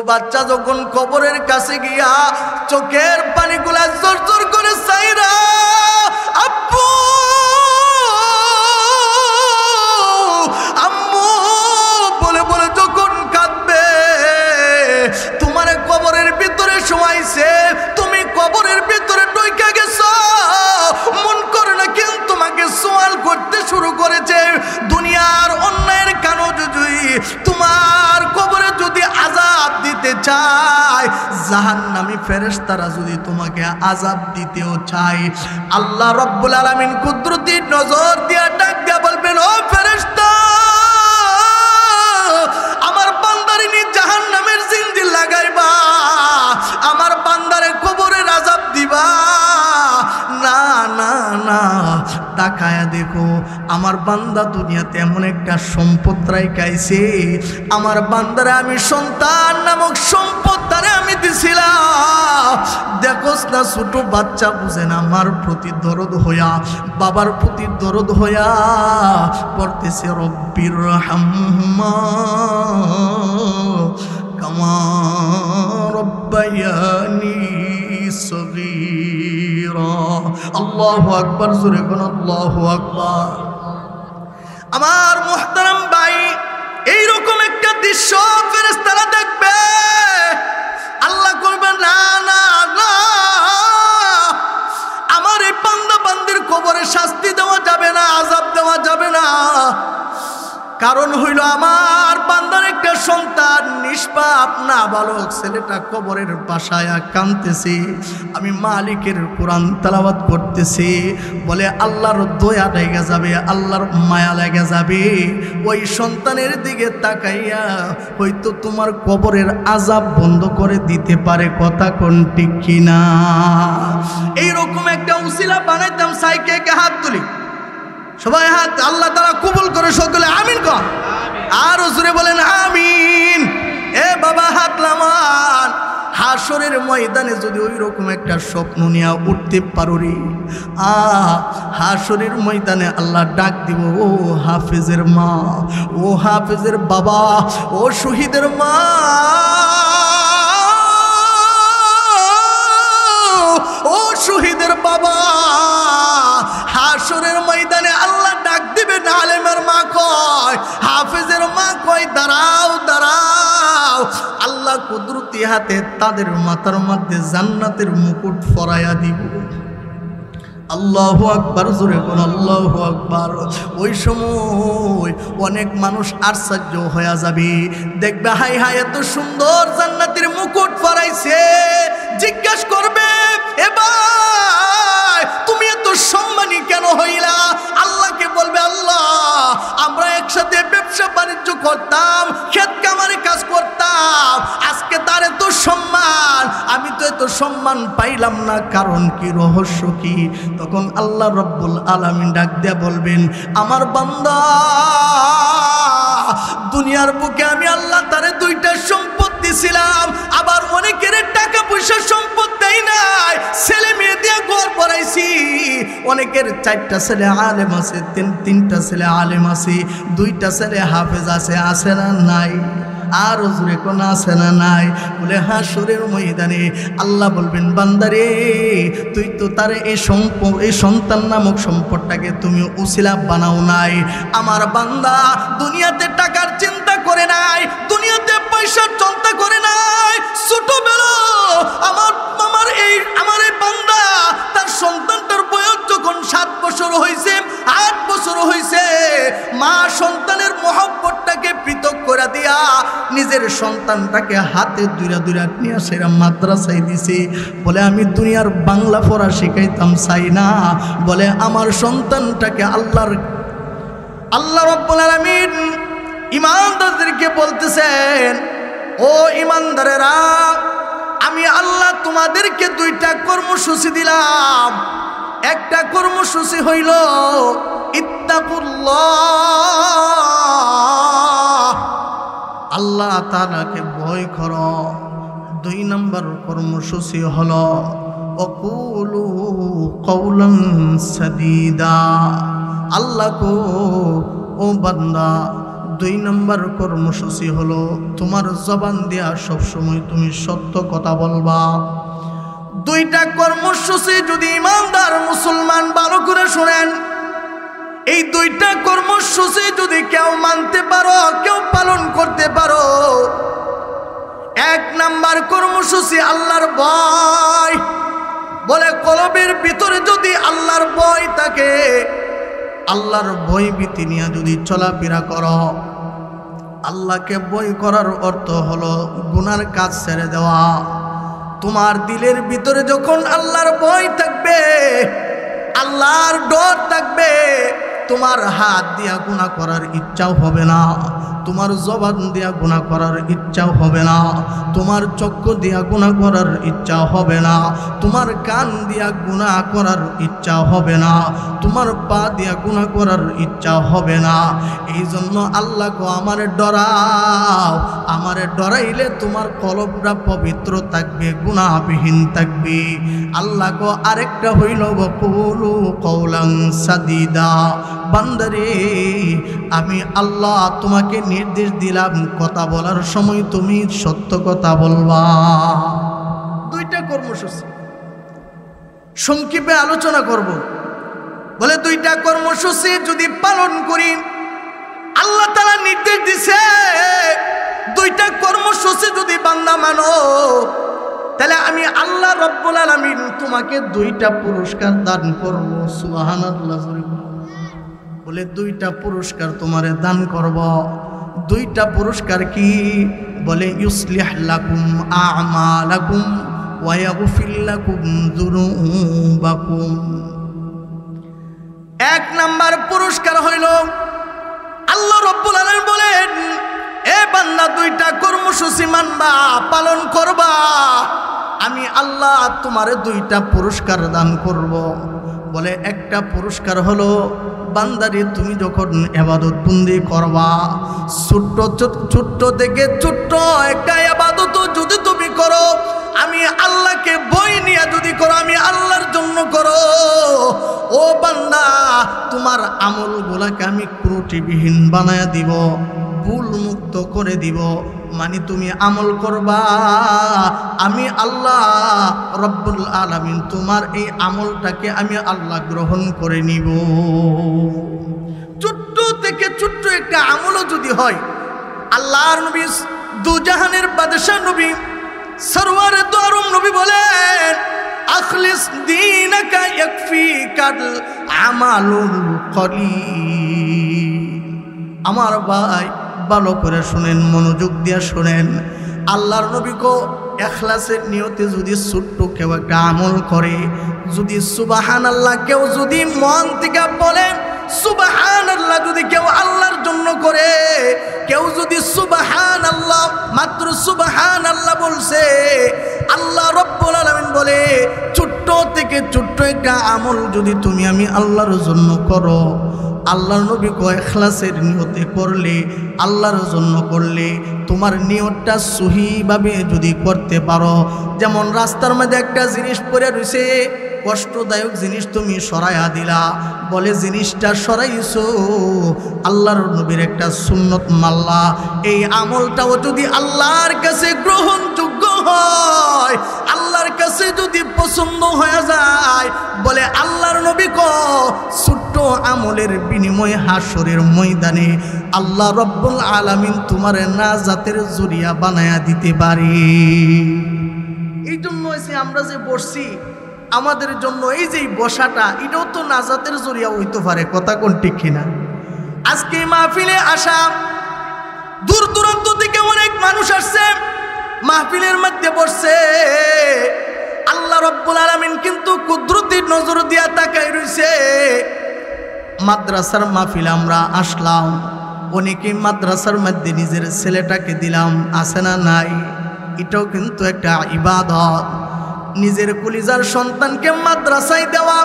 বাচ্চা যখন কবরের কাছে গিয়া চোখের পানিগুলা জোর জোর করে চাইরা আব্বু আম্মু বলে বলে যখন কাঁদবে, তোমার কবরের ভিতরে শোয়াইছে, তুমি কবরের ভিতরে ঢুকে গেছো, মন করে না কিন্তু তোমাকে সওয়াল করতে শুরু করেছে। দুনিয়ার অন্যায়ের কারণে যদি তোমার কবরে যদি আযাব দিতে চায়, জাহান্নামী ফেরেশতারা যদি তোমাকে আযাব দিতেও চায়, আল্লাহ রাব্বুল আলামিন কুদরতি নজর দিয়া ডাক দিয়া বলবেন, ও ফেরেশতা আমার বান্দারে নি জাহান্নামের জিঞ্জির লাগাইবা, আমার বান্দারে কবরের আযাব দিবা না না না। তাকায়া দেখো আমার বান্দা দুনিয়াতে এমন একটা সম্পদ রাইখাইছে, আমার বান্দারে আমি সন্তান নামক সম্পদ তারে আমি দিছিলাম। দেখোস না ছোট বাচ্চা বুঝে না আমার প্রতি দরদ হইয়া, বাবার প্রতি দরদ হইয়া পড়তেছে রব্বির রাহমহুমা কামা রব্বায়ানি সগীরা। আল্লাহু আকবার, জোরে কোন আল্লাহু আকবার। আমার মুহতারাম ভাই, এইরকম একটা দৃশ্য ফেরেশতারা দেখবে, আল্লাহ করবেন না না না, আমার এই বান্দা বান্দির কবরে শাস্তি দেওয়া যাবে না, আযাব দেওয়া যাবে না। কারণ হইল আমার বান্দার একটা সন্তান নিষ্পাপ নাবালক ছেলেটা কবরের বাসায় কাঁদতেছে, আমি মালিকের কোরআন তেলাওয়াত করতেছি, বলে আল্লাহর দয়া লেগে যাবে, আল্লাহর মায়া লেগে যাবে, ওই সন্তানের দিকে তাকাইয়া হয়তো তোমার কবরের আযাব বন্ধ করে দিতে পারে। কথা কোন ঠিক কিনা? এইরকম একটা উসিলা বানাইতাম। সাইকে হাত তুলি, সবাই হাত আল্লাহ তাআলা কবুল করে সকলে আমিন কর, আর জোরে বলেন আমিন। এ বাবা হাত নামান। হাসরের ময়দানে যদি ওই রকম একটা স্বপ্ন নিয়ে উঠতে পারো রে, হাসরের ময়দানে আল্লাহ ডাক দিব, ও হাফেজের মা, ও হাফেজের বাবা, ও শহীদের মা, ও শহীদের বাবা। হাসরের ময়দানে আল্লাহ ডাক দিবেন, আলেমের মা কয়, হাফেজের মা কয়, দাঁড়াও দাঁড়াও। আল্লাহ কুদরতি হাতে তাদের মাথার মধ্যে জান্নাতের মুকুট পরাইয়া দিব। আল্লাহু আকবার, জোরে কোন আল্লাহু আকবার। ওই সময় অনেক মানুষ আশ্চর্য হয়ে যাবে, দেখবে হাই হাই এত সুন্দর জান্নাতের মুকুট পরাইছে, জিজ্ঞাসা করবে, এ ভাই তুমি এত সম্মানী কেন হইলা? আল্লাহকে বলবে, আল্লাহ আমরা একসাথে ব্যবসা বাণিজ্য করতাম, ক্ষেত কামারে কাজ করতাম, আজকে তার এত সম্মান, আমি তো এত সম্মান পাইলাম না, কারণ কি, রহস্য কি? তখন আল্লাহ রব্বুল আলামিন ডাক দিয়া বলবেন, আমার বান্দা দুনিয়ার বুকে আমি আল্লাহ তারে দুইটা সম্পদ দিছিলাম, আবার অনেকের টাকা পয়সা সম্পদ দেই নাই, ছেলে মেয়ে দিয়ে ঘর পড়াইছি, অনেকের 4টা ছেলে আলেম আছে, 3টা ছেলে আলেম আছে, 2টা ছেলে হাফেজ আছে, আছে না নাই? আর জোরে কোন আছে না নাই? বলে হাসরের ময়দানে আল্লাহ বলবেন, বান্দারে তুই তো তারে এই সন্তান নামক সম্পদটাকে তুমি উসিলা বানাও নাই। আমার বান্দা দুনিয়াতে টাকার চিন্তা করে নাই, দুনিয়াতে পয়সার চিন্তা করে নাই, ছোটবেলা আমার এই বান্দা তার সন্তানটার বয়স যখন 7 বছর হয়েছে, 8 বছর হয়েছে, মা সন্তানের মহব্বতটাকে পৃথক করে দিয়া নিজের সন্তানটাকে হাতে দুইরা নিয়ে সেরা মাদ্রাসায় দিছে। বলে আমি দুনিয়ার বাংলা পড়া শিখাইতাম চাই না, বলে আমার সন্তানটাকে আল্লাহ রাব্বুল আলামিন ইমানদারদেরকে বলতেছেন, ও ইমানদারেরা, আমি আল্লাহ তোমাদেরকে 2টা কর্মসূচি দিলাম। একটা কর্মসূচি হইল ইত্তাকুল্লাহ, আল্লাহ তাআলাকে ভয় করো। 2 নম্বর কর্মসূচি হলো অকুলু কওলান সাদীদা, আল্লাহ কো ও বান্দা 2 নম্বর কর্মসূচি হলো তোমার জবান দিয়া সবসময় তুমি সত্য কথা বলবা। 2টা কর্মসূচি যদি ইমানদার মুসলমান ভালো করে শুনেন, এই 2টা কর্মসূচি যদি কেউ মানতে পারো, কেউ পালন করতে পারো। 1 নম্বর কর্মসূচি আল্লাহর ভয়। বলে কলবের ভিতরে যদি আল্লাহর ভয় থাকে, আল্লাহর ভয় ভীতি নিয়ে যদি চলাফেরা করো, আল্লাহকে ভয় করার অর্থ হলো গুনার কাজ ছেড়ে দেওয়া। তোমার দিলের ভিতরে যখন আল্লাহর ভয় থাকবে, আল্লাহর ডর থাকবে, তোমার হাত দিয়া গুনাহ করার ইচ্ছাও হবে না, তোমার জবান দিয়া গুনাহ করার ইচ্ছাও হবে না, তোমার চক্ষু দিয়া গুনাহ করার ইচ্ছা হবে না, তোমার কান দিয়া গুনাহ করার ইচ্ছা হবে না, তোমার পা দিয়া গুনাহ করার ইচ্ছা হবে না। এই জন্য আল্লাহ গো আমারে ডরাও, আমারে ডরাইলে তোমার কলবটা পবিত্র থাকবে, গুনাহবিহীন থাকবে। আল্লাহ গো আরেকটা হইল ওয়াকুলু কওলান সাদিদা। বান্দারে আমি আল্লাহ তোমাকে নির্দেশ দিলাম, কথা বলার সময় তুমি সত্য কথা বলবা। 2টা কর্মসূচি সংক্ষেপে আলোচনা করব। বলে 2টা কর্মসূচি যদি পালন করি, আল্লাহ তাআলা নির্দেশ দিছে 2টা কর্মসূচি যদি বান্দা মানো, তাহলে আমি আল্লাহ রব্বুল আলামিন তোমাকে 2টা পুরস্কার দান করব। সুবহানাল্লাহ। বলে 2টা পুরস্কার তোমারে দান করব। 2টা পুরস্কার কি? বলে ইউসলিহ লাকুম আমালাকুম ওয়া ইয়াগফির লাকুম যুনুবাকুম। 1 নাম্বার পুরস্কার হইল আল্লাহ রাব্বুল আলামিন বলেন, এ বান্দা 2টা কর্মসূচি মানবা, পালন করবা, আমি আল্লাহ তোমারে 2টা পুরস্কার দান করব। বলে একটা পুরস্কার হলো বান্দারে তুমি যখন ইবাদত বন্দি করবা, ছোট্ট থেকে ছোট্ট একটা ইবাদত যদি তুমি করো, আমি আল্লাহকে ভয় নিয়ে যদি করো, আমি আল্লাহর জন্য করো, ও বান্দা তোমার আমলগুলোকে আমি ত্রুটিবিহীন বানায়া দিব, ভুল মুক্ত করে দিব। মানে তুমি আমল করবা, আমি আল্লাহ রব্বুল আলামিন তোমার এই আমলটাকে আমি আল্লাহ গ্রহণ করে নিব। ছোট্ট থেকে ছোট্ট একটা আমলও যদি হয়, আল্লাহর নবী দুজাহানের বাদশা নবী সরওয়ারে দো আলম নবী বলেন, আখলিস দীনাকা ইয়াকফিকাল আমালুল কলিল। আমার ভাই ভালো করে শুনেন, মনোযোগ দিয়ে শুনেন। আল্লাহর নবী কো ইখলাসের নিয়তে যদি ছোট্ট কেউ একটা আমল করে, যদি সুবহানাল্লাহ কেউ যদি মন থেকে বলে, সুবহানাল্লাহ যদি কেউ আল্লাহর জন্য করে, কেউ যদি সুবহানাল্লাহ মাত্র সুবহানাল্লাহ বলছে, আল্লাহ রাব্বুল আলামিন বলে ছোট্ট থেকে ছোট্ট একটা আমল যদি তুমি আমি আল্লাহর জন্য করো, আল্লাহর নবী কো ইখলাসের নিয়তে করলে, আল্লাহর জন্য করলে, তোমার নিয়তটা সহিভাবে যদি করতে পারো, যেমন রাস্তার মধ্যে একটা জিনিস পড়ে রয়েছে, কষ্টদায়ক জিনিস তুমি সরাইয়া দিলা, বলে জিনিসটা সরাইছো, আল্লাহর নবীর একটা সুন্নত মাল্লা, এই আমলটাও যদি আল্লাহর কাছে গ্রহণযোগ্য হয়, আল্লাহর কাছে যদি পছন্দ হয়ে যায়, বলে আল্লাহর নবী কো ছোট্ট আমলের বিনিময়ে হাসরের ময়দানে আল্লাহ রব্বুল আলামিন তোমার নাজাতের জরিয়া বানায়া দিতে পারে। এই জন্য আমরা যে বসছি, আমাদের জন্য এই যে বসাটা, এটাও তো নাজাতের জরিয়া হইতে পারে। কথা কোন ঠিক কিনা? আজকে মাহফিলে আসা, দূর দূরান্ত থেকে অনেক মানুষ আসছে, মাহফিলের মধ্যে বসছে, আল্লাহ রব্বুল আলামিন কিন্তু কুদরতির নজর দিয়া তাকাই রইছে। মাদ্রাসার মাহফিলে আমরা আসলাম, অনেকে মাদ্রাসার মধ্যে নিজের ছেলেটাকে দিলাম, আছে না নাই? এটাও কিন্তু একটা ইবাদত। নিজের কলিজার সন্তানকে মাদ্রাসায় দেওয়া,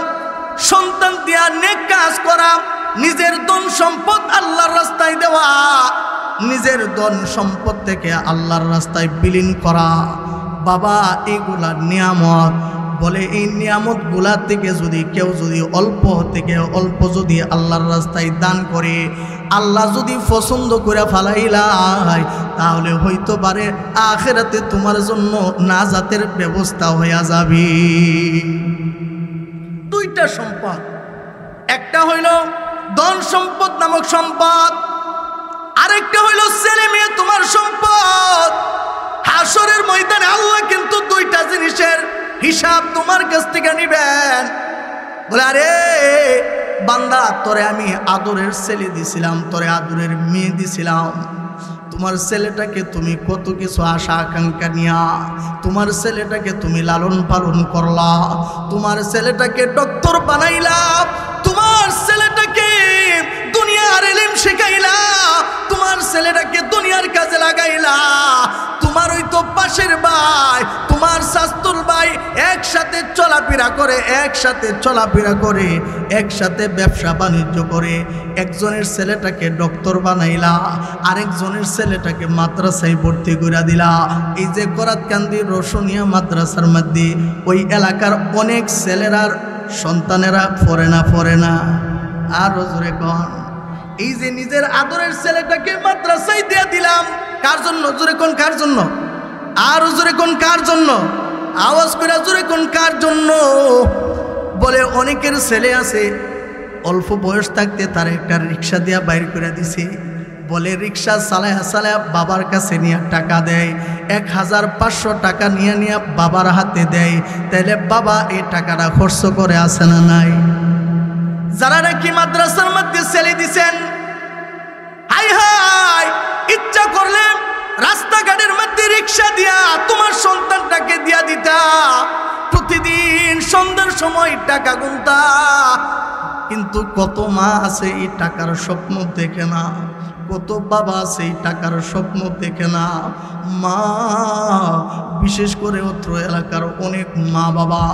সন্তান দিয়া নেক কাজ করা, নিজের ধন সম্পদ আল্লাহর রাস্তায় দেওয়া, নিজের ধন সম্পদ থেকে আল্লাহর রাস্তায় বিলীন করা, বাবা এগুলা নিয়ামত। বলে এই নিয়ামত গুলা থেকে যদি কেউ যদি অল্প থেকে অল্প যদি আল্লাহর রাস্তায় দান করে, আল্লাহ যদি পছন্দ করে ফালাইলাই তাহলে হইতে পারে আখিরাতে তোমার জন্য নাজাতের ব্যবস্থা হইয়া যাবে। দুইটা সম্পদ, একটা হইল ধন সম্পদ নামক সম্পদ, আরেকটা হইল ছেলে মেয়ে তোমার সম্পদ। হাসরের ময়দানে আল্লাহ কিন্তু দুইটা জিনিসের হিসাব তোমার কাছ থেকে নিবেন। বলে আরে বান্দা, তোরে আমি আদরের ছেলে দিছিলাম, তোরে আদরের মেয়ে দিছিলাম, তোমার ছেলেটাকে তুমি কত কিছু আশা আকাঙ্ক্ষা নিয়া তোমার ছেলেটাকে তুমি লালন পালন করলা, তোমার ছেলেটাকে ডক্টর বানাইলা, তোমার ছেলেটাকে দুনিয়ার ইলম শিখাইলা, তোমার ছেলেটাকে দুনিয়ার কাজে লাগাইলা। তোমার ওই তো পাশের ভাই, তোমার শাস্তুর ভাই একসাথে চলাফেরা করে, একসাথে ব্যবসা বাণিজ্য করে। একজনের ছেলেটাকে ডক্টর বানাইলা, আরেকজনের ছেলেটাকে মাদ্রাসায় ভর্তি করে দিলা। এই যে করাতকান্দি রোশনিয়া মাদ্রাসার মধ্যে ওই এলাকার অনেক ছেলেরার সন্তানেরা পড়ে না। আর জোরে কন, এই যে নিজের আদরের ছেলেটাকে মাদ্রাসায় দিয়ে দিলাম, কার জন্য? জোরে কোন কার জন্য? আর জোরে কোন কার জন্য? আওয়াজ করে জোরে কোন কার জন্য? বলে অনেকের ছেলে আছে অল্প বয়স থাকতে তার একটা রিক্সা দিয়া বাইর করে দিছে। বলে রিক্সা চালায়া বাবার কাছে নিয়ে টাকা দেয়, 1500 টাকা নিয়ে বাবার হাতে দেয়। তাইলে বাবা এই টাকাটা খরচ করে আসে না নাই? যারা নাকি মাদ্রাসার মধ্যে ছেলে দিছেন, হাই হাই ইচ্ছা করলে রাস্তাঘাটের মধ্যে রিক্সা দিয়া তোমার সন্তানটাকে দিয়া দিতা, প্রতিদিন সন্ধ্যার সময় টাকা গুনতা। কিন্তু কত মা আছে এই টাকার স্বপ্ন দেখে না, কত বাবা আছে এই টাকার স্বপ্ন দেখে না। মা, বিশেষ করে অত্র এলাকার অনেক মা বাবা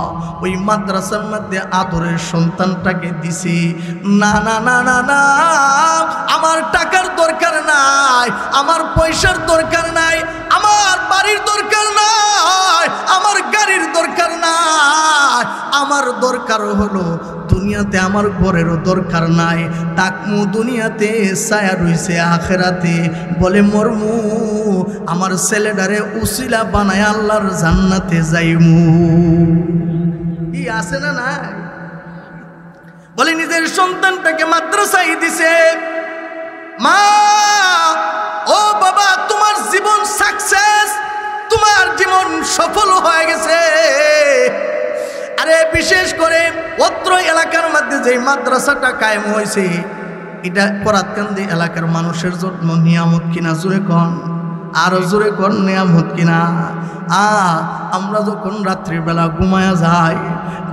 ওই মাদ্রাসার মধ্যে আদরের সন্তানটাকে দিছি। না না না না না, আমার টাকার দরকার নাই, আমার পয়সার দরকার নাই, আমার বাড়ির দরকার নাই, আমার গাড়ির দরকার নাই, আমার দরকার হলো দুনিয়াতে আমার ঘরেরও দরকার নাই, তাকমু দুনিয়াতে ছায়া রইছে আখেরাতে। বলে মরমু আমার ছেলেটারে উসিলা বানায় আল্লাহর জান্নাতে যাইমু। কি আছে না নাই? বলে নিজের সন্তানটাকে মাদ্রাসায় দিছে। মা, ও বাবা, তোমার জীবন সাকসেস, তোমার জীবন সফল হয়ে গেছে। আরে বিশেষ করে অত্র এলাকার মধ্যে যে মাদ্রাসাটা কায়েম হয়েছে, এটা করাতকান্দি এলাকার মানুষের জন্য নিয়ামত কিনা? জোরে কন, আরো জোরে কন, নিয়ামত কিনা? আমরা যখন রাত্রিবেলা ঘুমায়া যাই,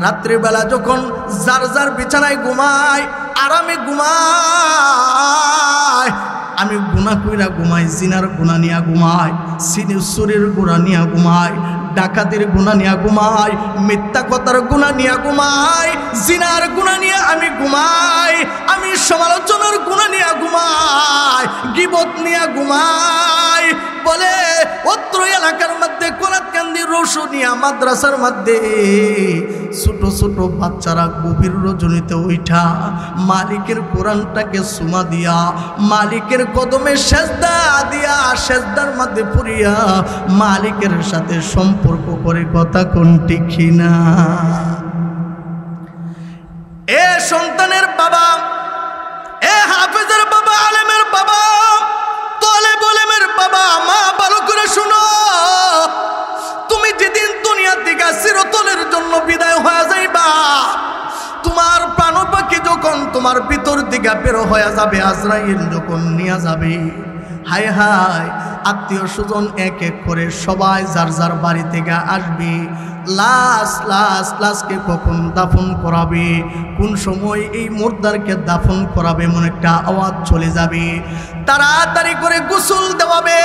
রাত্রিবেলা যখন যার যার বিছানায় ঘুমায়, আরামে ঘুমায়, আমি গুনাহ কইরা ঘুমাই, জিনার গুনাহ নিয়া ঘুমাই, চুরির গুনাহ নিয়া ঘুমাই, ডাকাতির গুনাহ নিয়া ঘুমাই, মিথ্যা কথার গুনাহ নিয়া ঘুমাই, জিনার গুনাহ নিয়া আমি ঘুমাই, আমি সমালোচনার গুনাহ নিয়া ঘুমাই, গীবত নিয়া ঘুমাই। বলে অত্র এলাকার মধ্যে করাতকান্দি রোশনিয়া মাদ্রাসার মধ্যে ছোট ছোট বাচ্চারা গভীর রজনীতে উঠা মালিকের কোরআনটাকে সুমা দিয়া, মালিকের কদমে সেজদা দিয়া, সেজদার মধ্যে পড়িয়া মালিকের সাথে সম্পর্ক করে কথা কোনটি কিনা? এ সন্তানের বাবা, এ হাফেজের বাবা, আলেমের বাবা, তালেবুল ইলমের বাবা, মা ভালো করে শুনো। তুমি যেদিন দুনিয়া থেকে চিরতলের জন্য বিদায় হয়ে যাইবা, তোমার প্রাণ পাখি যখন তোমার ভিতর দিকে বের হয়ে যাবে, আজরাইল যখন নিয়ে যাবে, হায় হায় আত্মীয় স্বজন এক এক করে সবাই যার যার বাড়ি থেকে আসবে। লাশকে কখন দাফন করাবে, কোন সময় এই মুর্দারকে দাফন করাবে, এমন একটা আওয়াজ চলে যাবে। তাড়াতাড়ি করে গোসল দেওয়াবে,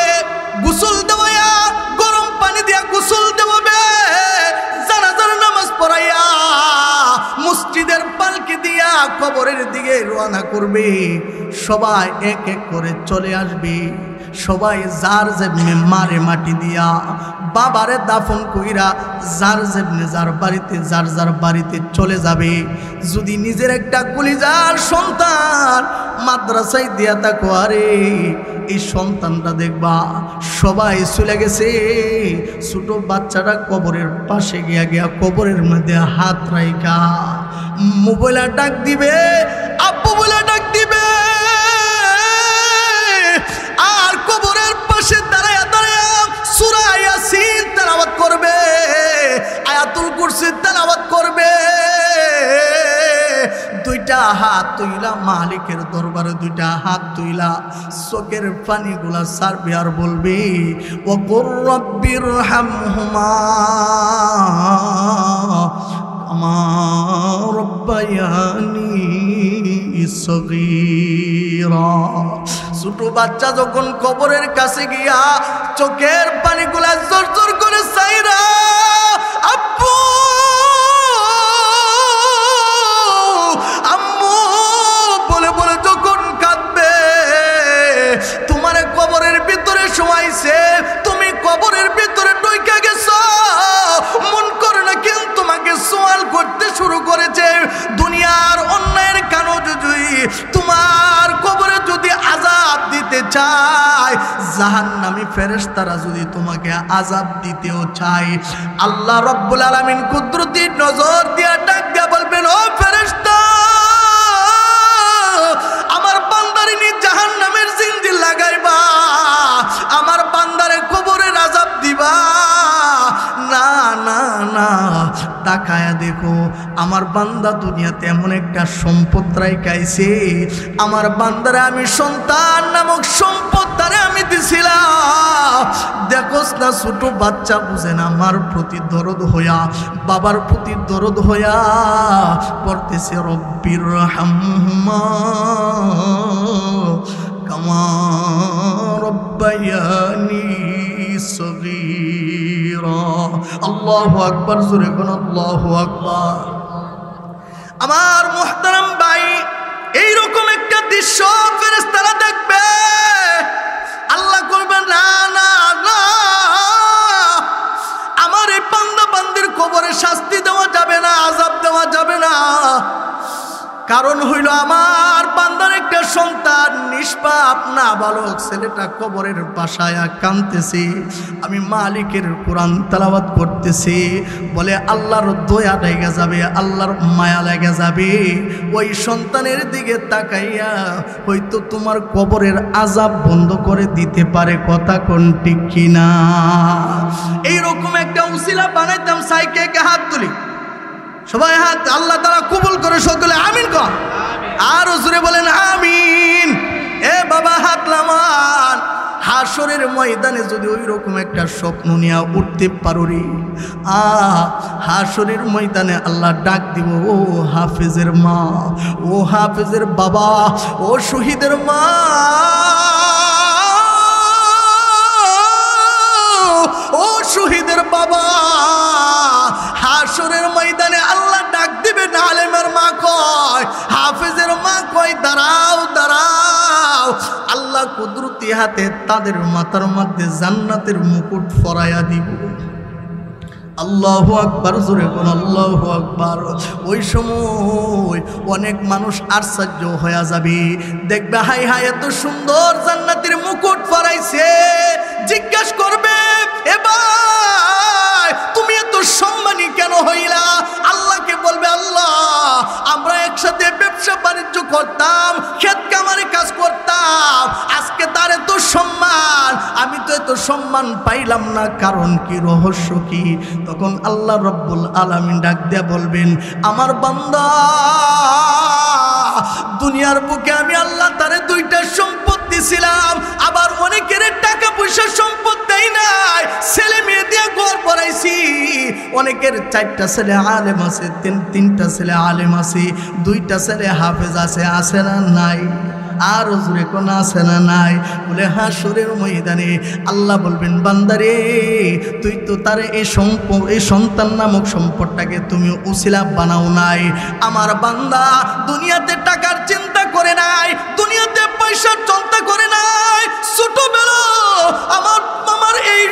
গোসল দেওয়া গরম পানি দিয়া গোসল দেওয়াবে, জানাজার নামাজ পড়াইয়া মসজিদের পালকি দিয়া কবরের দিকে রওনা করবে। সবাই এক এক করে চলে আসবে। সবাই যার যেমনে মারে মাটি দিয়া বাবারে দাফন কইরা যার যেমনে যার বাড়িতে চলে যাবে। যদি নিজের একটা কলিজার সন্তান মাদ্রাসায় দিয়া থাকো, আরে এই সন্তানটা দেখবা সবাই চলে গেছে, ছোট বাচ্চাটা কবরের পাশে গিয়া কবরের মধ্যে হাত রাইখা মোবাইলে ডাক দিবে, আব্বু বলে ডাক দিবে, আর কবরের পাশে দাঁড়ায়া সূরা ইয়াসিন তেলাওয়াত করবে, আয়াতুল কুরসি তেলাওয়াত করবে। দুইটা হাত তুইলা মালিকের দরবারে দুইটা হাত তুইলা চোখের পানিগুলা সারবে আর বলবে, ও কুর রব্বিরহামহুমা কামা রব্বায়ানি সগীরা। ছোট বাচ্চা যখন কবরের কাছে গিয়া চোখের পানিগুলা জোর জোর করে চাইরা আব্বু আম্মু বলে বলে যখন কাঁদবে, তোমারে কবরের ভিতরে শোয়াইছে, তুমি কবরের ভিতরে ঢুকে গেছো, মন করে না কিন্তু তোমাকে সওয়াল করতে শুরু করেছে। দুনিয়ার অন্যায়ের কারণে যদি তোমার কবরে যদি আযাব দিতে চায়, জাহান্নামী ফেরেশতারা যদি তোমাকে আযাব দিতেও চায়, আল্লাহ রাব্বুল আলামিন কুদরতি নজর দিয়া ডাক দিয়া বলবেন, ও ফেরেশতা আমার বান্দারে নি জাহান্নামের জিন্দি লাগাইবা, আমার বান্দারে কবরের আযাব দিবা না না না। তাকায়া দেখো আমার বান্দা দুনিয়াতে এমন একটা সম্পদ রাইখাইছে, আমার বান্দারে আমি সন্তান নামক সম্পদ তারে আমি দিছিলাম। দেখোস না ছোট বাচ্চা বুঝে না, আমার প্রতি দরদ হইয়া বাবার প্রতি দরদ হইয়া পড়তেছে রব্বিরহামহুমা কামা রব্বায়ানি সগীরা। আল্লাহু আকবার, জোরে কোন আল্লাহু আকবার। আমার মুহতারাম ভাই, এইরকম একটা দৃশ্য ফেরেশতারা দেখবে, আল্লাহ করবেন না না না, আমার এই বান্দা বান্দির কবরে শাস্তি দেওয়া যাবে না, আযাব দেওয়া যাবে না। কারণ হইল আমার বান্দার একটা সন্তান নিষ্পাপ নাবালক ছেলেটা কবরের পাশায় কাঁদতেছে, আমি মালিকের কোরআন তেলাওয়াত করতেছি, বলে আল্লাহর দয়া লেগে যাবে, আল্লাহর মায়া লেগে যাবে। ওই সন্তানের দিকে তাকাইয়া হয়তো তোমার কবরের আযাব বন্ধ করে দিতে পারে, কথা কোন ঠিক কিনা? এইরকম একটা উসিলা বানাইতাম, সাইকে হাত তুলি, সবাই হাত আল্লাহ তাআলা কবুল করে সকলে আমিন কর, আর জোরে বলেন আমিন। এ বাবা হাত নামান, হাসরের ময়দানে যদি ওই রকম একটা স্বপ্ন নিয়ে উঠতে পারো রে, হাসরের ময়দানে আল্লাহ ডাক দিব, ও হাফেজের মা, ও হাফেজের বাবা, ও শহীদের মা, ও শহীদের বাবা। হাসরের ময়দানে আল্লাহ ডাক দিবে, আলেমের মা কয়, হাফেজের মা কয়, দাঁড়াও দাঁড়াও। আল্লাহ কুদরতি হাতে তাদের মাথার মধ্যে জান্নাতের মুকুট পরাইয়া দিব। আল্লাহু আকবার, জোরে কোন আল্লাহু আকবার। ওই সময় অনেক মানুষ আশ্চর্য হয়ে যাবে, দেখবে হাই হাই এত সুন্দর জান্নাতের মুকুট পরাইছে, জিজ্ঞাসা করবে, এ ভাই তুমি এত সম্মানী কেন হইলা? আল্লাহকে বলবে, আল্লাহ আমরা একসাথে ব্যবসা বাণিজ্য করতাম, ক্ষেত কামারে কাজ করতাম, আজকে তার এত সম্মান, আমি তো এত সম্মান পাইলাম না, কারণ কি, রহস্য কি? তখন আল্লাহ রব্বুল আলামিন ডাক দিয়া বলবেন, আমার বান্দা দুনিয়ার বুকে আমি আল্লাহ তারে দুইটা সম্পদ দিছিলাম, আবার অনেকের টাকা পয়সা সম্পদ দেই নাই, ছেলে মেয়ে দিয়ে ঘর পড়াইছি, অনেকের 4টা ছেলে আলেম আছে, 3টা ছেলে আলেম আছে, 2টা ছেলে হাফেজ আছে, আছে না নাই? আর জোরে কোন আছে না নাই? বলে হাসরের ময়দানে আল্লাহ বলবেন বান্দারে তুই তো তার এই সন্তান নামক সম্পদটাকে তুমি উসিলা বানাও নাই। আমার বান্দা দুনিয়াতে টাকার চিন্তা করে নাই, দুনিয়াতে পয়সার চিন্তা করে নাই। ছোটবেলা আমার এই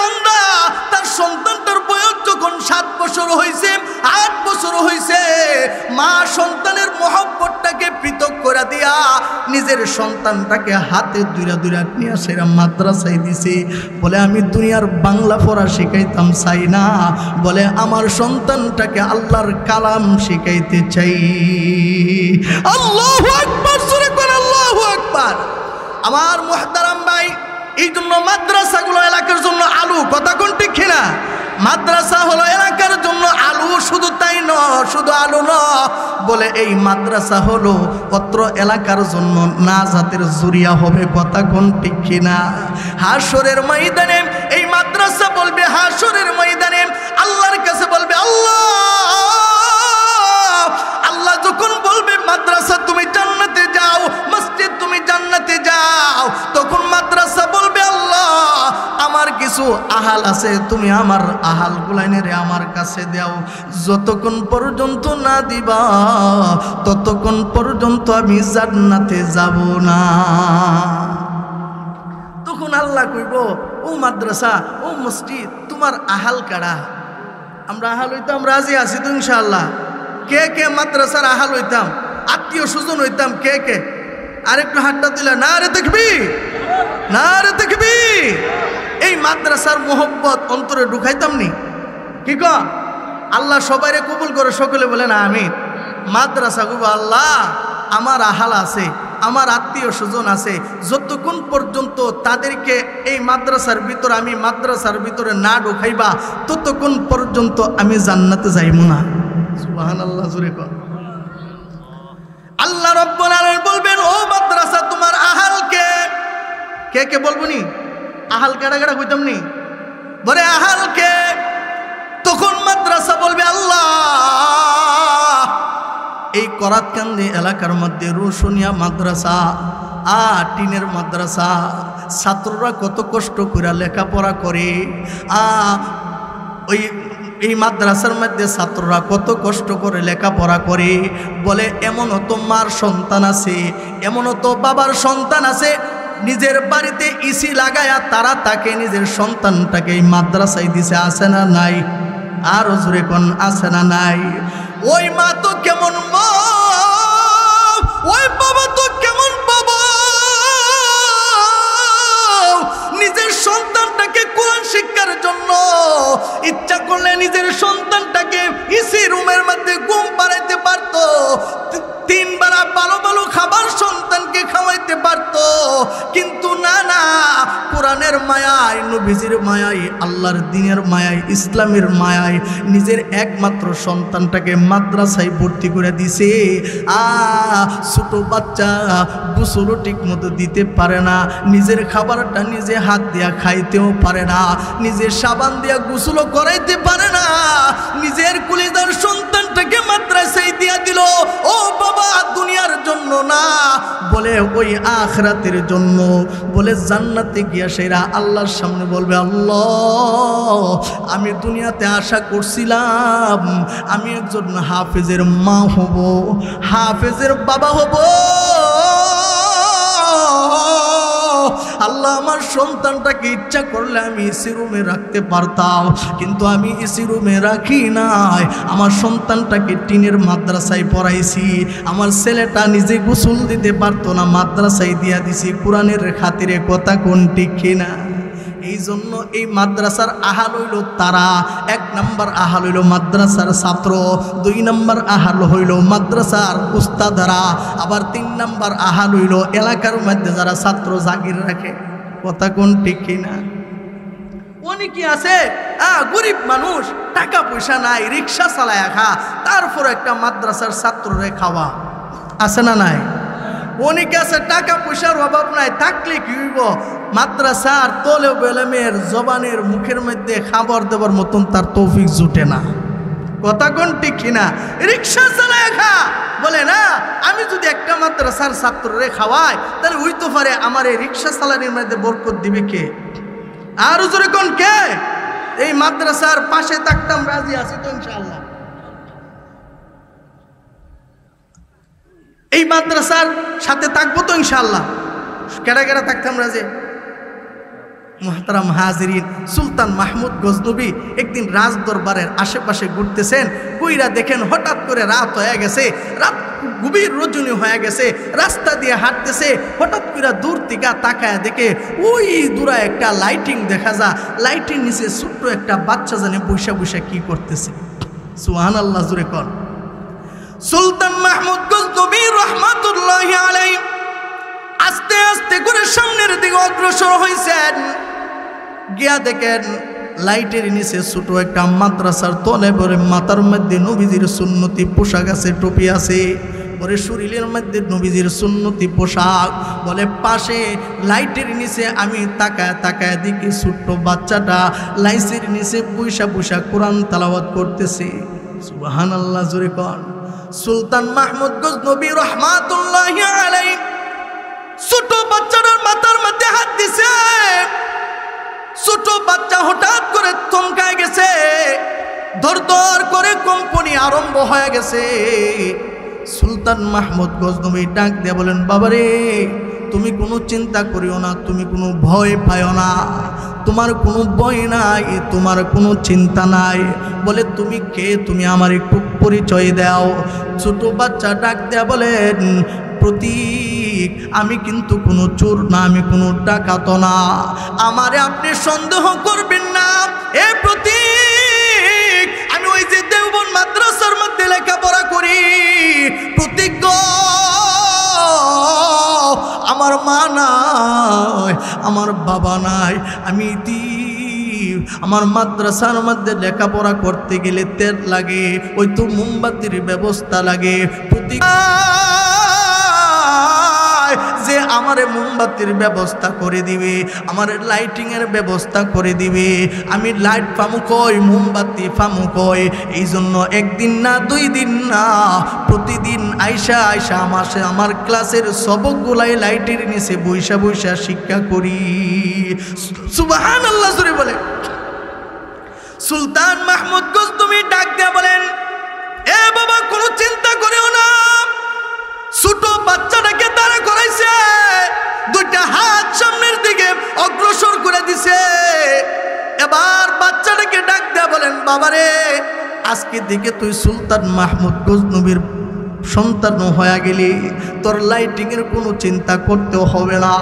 বান্দা তার সন্তানটার বয়স যখন 7 বছর হয়েছে, 8 বছর হয়েছে, মা সন্তানের মহব্বতটাকে পৃথক করে দিয়া নিজের সন্তানটাকে হাতে দুইরা নিয়ে সেরা মাদ্রাসায় দিছে। বলে আমি দুনিয়ার বাংলা পড়া শিখাইতাম চাই না, বলে আমার সন্তানটাকে আল্লাহর কালাম শিখাইতে চাই। আল্লাহু আকবার, জোরে কোন আল্লাহু আকবার। আমার মুহতারাম ভাই, এই জন্য মাদ্রাসাগুলো এলাকার জন্য আলু, কথা কোন ঠিক কিনা? মাদ্রাসা হলো এলাকার জন্য আলু, শুধু তাই নয়, শুধু আলু নয়, বলে এই মাদ্রাসা হলো অত্র এলাকার জন্য নাজাতের জরিয়া হবে, কথা কোন ঠিক কিনা? হাসরের ময়দানে এই মাদ্রাসা বলবে, হাসরের ময়দানে আল্লাহর কাছে বলবে আল্লাহ যখন বলবে মাদ্রাসা তুমি জান্নাতে যাও, মসজিদ তুমি জান্নাতে যাও, তখন মাদ্রাসা বলবে আল্লাহ আমার কিছু আহাল আছে, তুমি আমার আহাল গুলাইনে আমার কাছে দাও। যতক্ষণ পর্যন্ত না দিবা ততক্ষণ পর্যন্ত আমি জান্নাতে যাব না। তখন আল্লাহ কইব ও মাদ্রাসা, ও মসজিদ, তোমার আহাল কারা? আমরা আহাল হইতাম, রাজি আছি তো ইনশাআল্লাহ। কে কে মাদ্রাসার আহাল হইতাম, আত্মীয় স্বজন হইতাম? কে কে আরেকটু হাতটা দিলা? না রে দেখবি, না রে দেখবি। এই মাদ্রাসার মোহব্বত অন্তরে ঢুকাইতাম নি? কি ক আল্লাহ সবাইরে কবুল করে, সকলে বলেন আমিন। মাদ্রাসা গো আল্লাহ আমার আহাল আছে, আমার আত্মীয় স্বজন আছে, যতক্ষণ পর্যন্ত তাদেরকে এই মাদ্রাসার ভিতরে আমি মাদ্রাসার ভিতরে না ঢুকাইবা ততক্ষণ পর্যন্ত আমি জান্নাতে যাইব না। সুবহানাল্লাহ, জোরে কর। আল্লাহ রাব্বুল আলামিন বলবেন ও মাদ্রাসা তোমার আহাল কে? কে কে বলবো নি? আহাল কেডা কেডা কইতাম নি? বলে আহাল কে? তখন মাদ্রাসা বলবে আল্লাহ এই করাতকান্দি এলাকার মধ্যে রোশনিয়া মাদ্রাসা, টিনের মাদ্রাসা, ছাত্ররা কত কষ্ট করে লেখাপড়া করে, এই মাদ্রাসার মধ্যে ছাত্ররা কত কষ্ট করে লেখাপড়া করে। বলে এমনও তো মার সন্তান আছে, এমনও তো বাবার সন্তান আছে, নিজের বাড়িতে ইসি লাগায়া তারা তাকে নিজের সন্তানটাকে এই মাদ্রাসায় দিছে, আছে না নাই? আর জোরে কোন আছে না নাই? ওই মা তো কেমন মা, ওই বাবা তো কেমন বাবা, নিজের সন্তানটাকে কোরআন শিক্ষার জন্য ইচ্ছা করলে নিজের সন্তানটাকে ইসি রুমের মধ্যে ঘুম পাড়াইতে পারতো, 3 বেলা ভালো ভালো খাবার সন্তানকে খাওয়াইতে পারতো, কিন্তু না না, কোরআনের মায়ায়, নবীজির মায়ায়, আল্লাহর দ্বীনের মায়ায়, ইসলামের মায়ায় নিজের একমাত্র সন্তানটাকে মাদ্রাসায় ভর্তি করে দিছে। ছোট বাচ্চা গোসলও ঠিক মতো দিতে পারে না, নিজের খাবারটা নিজে হাত দিয়া খাইতেও পারে না, নিজের সাবান দিয়া গোসলও করাইতে পারে না, নিজের কলিজার সন্তানটাকে মাদ্রাসায় দিয়া দিল। ও বাবা, দুনিয়ার জন্য না, বলে ওই আখিরাতের জন্য। বলে জান্নাতে গিয়া সেরা আল্লাহর সামনে বলবে আল্লাহ আমি দুনিয়াতে আশা করছিলাম আমি একজন হাফেজের মা হব, হাফেজের বাবা হব, আল্লাহ আমার সন্তানটাকে ইচ্ছা করলে আমি এসি রুমে রাখতে পারতাম, কিন্তু আমি এসি রুমে রাখি নাই, আমার সন্তানটাকে টিনের মাদ্রাসায় পড়াইছি, আমার ছেলেটা নিজে গোসল দিতে পারতো না, মাদ্রাসায় দিয়া দিছি কোরআনের খাতিরে, কথা কোন ঠিক কিনা? এই জন্য এই মাদ্রাসার আহাল হইল তারা। 1 নম্বর আহাল হইল মাদ্রাসার ছাত্র, 2 নম্বর আহাল হইল মাদ্রাসার উস্তাদরা, আবার 3 নম্বর আহাল হইল এলাকার মধ্যে যারা ছাত্র জাগির রাখে, কথা কোন ঠিক কিনা? অনেকে আছে গরিব মানুষ, টাকা পয়সা নাই, রিক্সা চালায় খা, তারপর একটা মাদ্রাসার ছাত্ররে খাওয়া, আছে না নাই? অনেকে আছে টাকা পয়সার অভাব নাই, থাকলে কি হইব, মাদ্রাসার তলে বেলেমের জবানের মুখের মধ্যে খাবার দেবার মতন তার তৌফিক জুটে না, কথা কোন ঠিক কিনা? রিক্সা চালায় খা, বলে না, আমি যদি একটা মাদ্রাসার ছাত্ররে খাওয়াই তাহলে ওই তো পারে আমার এই রিক্সা চালানির মধ্যে বরকত দিবে কে? আর হুজুরে কোন কে? এই মাদ্রাসার পাশে থাকতাম রাজি আছি তো ইনশাআল্লাহ। এই মাদ্রাসার সাথে থাকবো তো ইনশাআল্লাহ। কেডা কেডা থাকতাম রাজি? মুহতারাম হাজিরিন, সুলতান মাহমুদ গজনবী একদিন রাজ দরবারের আশেপাশে ঘুরতেছেন, কইরা দেখেন হঠাৎ করে রাত হয়ে গেছে, রাত গভীর রজনী হয়ে গেছে, রাস্তা দিয়ে হাঁটতেছে, হঠাৎ করে দূর থেকে তাকায় দেখে ওই দূরে একটা লাইটিং দেখা যায়, লাইটিং নিচে ছোট্ট একটা বাচ্চা জানে বৈশা বৈশা কি করতেছে। সুবহানাল্লাহ জুরে কর। সুলতান মাহমুদ গজনবী রহমাতুল্লাহি আলাইহি আস্তে আস্তে করে সামনের দিকে অগ্রসর হয়েছেন, গিয়া দেখেন লাইটের নিচে ছোট একটা মাদ্রাসার তলে বলে মাথার মধ্যে নবীজির সুন্নতি পোশাক আছে, টুপি আছে, বলে শরীরের মধ্যে নবীজির সুন্নতি পোশাক, বলে পাশে লাইটের নিচে আমি তাকায় তাকায় দেখি ছোট্ট বাচ্চাটা লাইটের নিচে বৈশা বৈশা কোরআন তেলাওয়াত করতেছে। সুবহানাল্লাহ জোরে কর। সুলতান মাহমুদ গজনবী রহমাতুল্লাহি আলাইহি ছোট বাচ্চাটার মাথার মধ্যে হাত দিছে, ছোট বাচ্চা হঠাৎ করে থমকায় গেছে, ধর ধর করে কম্পনি আরম্ভ হয়ে গেছে। সুলতান মাহমুদ গজনবী ডাক দিয়ে বলেন, বাবারে তুমি কোনো চিন্তা করিও না, তুমি কোনো ভয় পাইও না, তোমার কোনো ভয় নাই, তোমার কোনো চিন্তা নাই। বলে তুমি কে, তুমি আমার একটু পরিচয় দাও। ছোট বাচ্চা ডাক দেয়া বলেন, প্রতীক আমি কিন্তু কোনো চোর না, আমি কোনো ডাকাত না, আমারে আপনি সন্দেহ করবেন না। এ প্রতীক আমি ওই যে দেওবন্দ মাদ্রাসার মধ্যে লেখাপড়া করি। প্রতীক গো, আমার মা নাই, আমার বাবা নাই, আমি আমার মাদ্রাসার মধ্যে লেখাপড়া করতে গেলে তেল লাগে, ওই তো মোমবাতির ব্যবস্থা লাগে। প্রতীক যে আমারে মোমবাতির ব্যবস্থা করে দিবে, আমার লাইটিং এর ব্যবস্থা করে দিবে। আমি লাইট পামু কই, মোমবাতি পামু কই? এই জন্য একদিন না দুই দিন না, প্রতিদিন আইসা আইসা আমার ক্লাসের সবকগুলাই লাইটের নিচে বৈশা বৈশা শিক্ষা করি। সুবহানাল্লাহ জোরে বলে। সুলতান মাহমুদ গজনবী ডাক দিয়া বলেন, এ বাবা কোনো চিন্তা করিও না। ছোট বাচ্চাটাকে দাঁড়া করাইছে, দুইটা হাত সামনের দিকে অগ্রসর করে দিছে। এবার বাচ্চাটাকে ডাক দেয়া বলেন, বাবারে আজকে দিকে তুই সুলতান মাহমুদ গজনবীর সন্তান হয়ে গেলি, তোর লাইটিং এর কোনো চিন্তা করতে হবে না,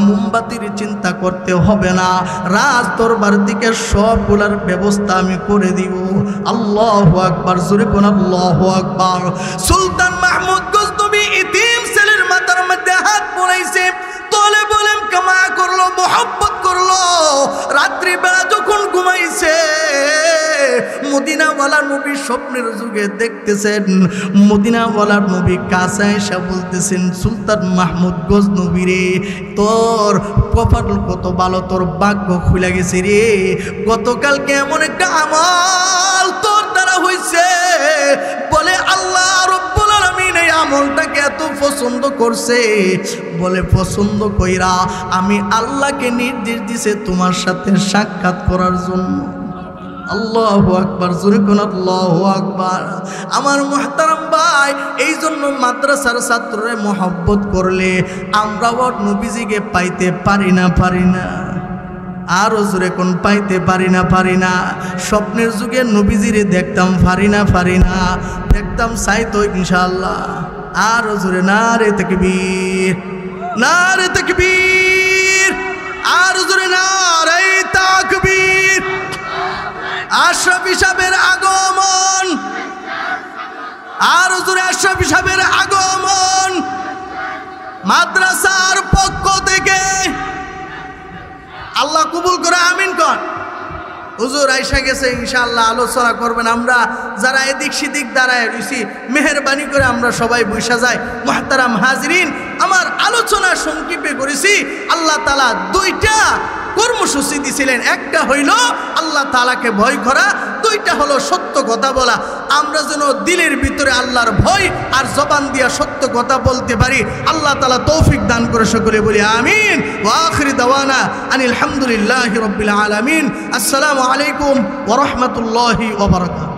মোমবাতির চিন্তা করতে হবে না, রাজ দরবার দিকে সবগুলার ব্যবস্থা আমি করে দিব। আল্লাহু আকবার, জোরে কোন আল্লাহু আকবার। সুলতান মাহমুদ গজনবী ইতিম ছেলের মাথার মধ্যে হাত বুলাইছে, তলে বলেন কামা করলো, মোহব্বত করলো। রাত্রি বেলা যখন ঘুমাইছে, মদিনাওয়ালা নবী স্বপ্নের যুগে দেখতেছেন, মদিনাওয়ালা নবী কাছে এসে বলতেছেন, সুলতান মাহমুদ গজনবী রে, তোর কপাল কত ভালো, তোর ভাগ্য খুলে গেছে রে। গতকালকে এমন একটা আমল তোর দ্বারা হয়েছে, বলে আল্লাহ রব্বুল আলামিন এই আমলটাকে এত পছন্দ করছে, বলে পছন্দ কইরা আমি আল্লাহকে নির্দেশ দিছে তোমার সাথে সাক্ষাৎ করার জন্য। আল্লাহু আকবার, জোরে কোন আল্লাহু আকবার। আমার মুহতারাম ভাই, এই জন্য মাদ্রাসার ছাত্ররে মহব্বত করলে আমরাও নবীজিকে পাইতে পারি না, পারি না। আরো জোরে কোন পাইতে পারি না, পারি না। স্বপ্নের যুগে নবীজিরে দেখতাম, পারি না, পারি না। দেখতাম চাইতো ইনশাআল্লাহ। আরো জোরে নারে তাকবীর, নারে তাকবীর, আরো জোরে নারে তাকবীর। আশরাফি সাহেবের আগমন, আরো জোরে আশরাফি সাহেবের আগমন মাদ্রাসার পক্ষ থেকে। আল্লাহ কবুল করে, আমিন কর। হুজুর আইসা গেছে, ইনশাআল্লাহ আলোচনা করবেন। আমরা যারা এদিক সেদিক দাঁড়ায় রয়েছি, মেহেরবানি করে আমরা সবাই বসে যাই। মুহতারাম হাজিরিন, আমার আলোচনা সংক্ষেপে করেছি। আল্লাহ তাআলা দুইটা কর্মসূচি দিছিলেন, একটা হইল আল্লাহ তাআলাকে ভয় করা, দুইটা হলো সত্য কথা বলা। আমরা যেন দিলের ভিতরে আল্লাহর ভয় আর জবান দিয়া সত্য কথা বলতে পারি। আল্লাহ তাআলা তৌফিক দান করে সকলে বলি আমিন। ওয়া আখিরি দাওয়ানা আনিল হামদুলিল্লাহি রাব্বিল আলামিন। আসসালামু আলাইকুম ওয়া রাহমাতুল্লাহি ওয়া বারাকাতুহু।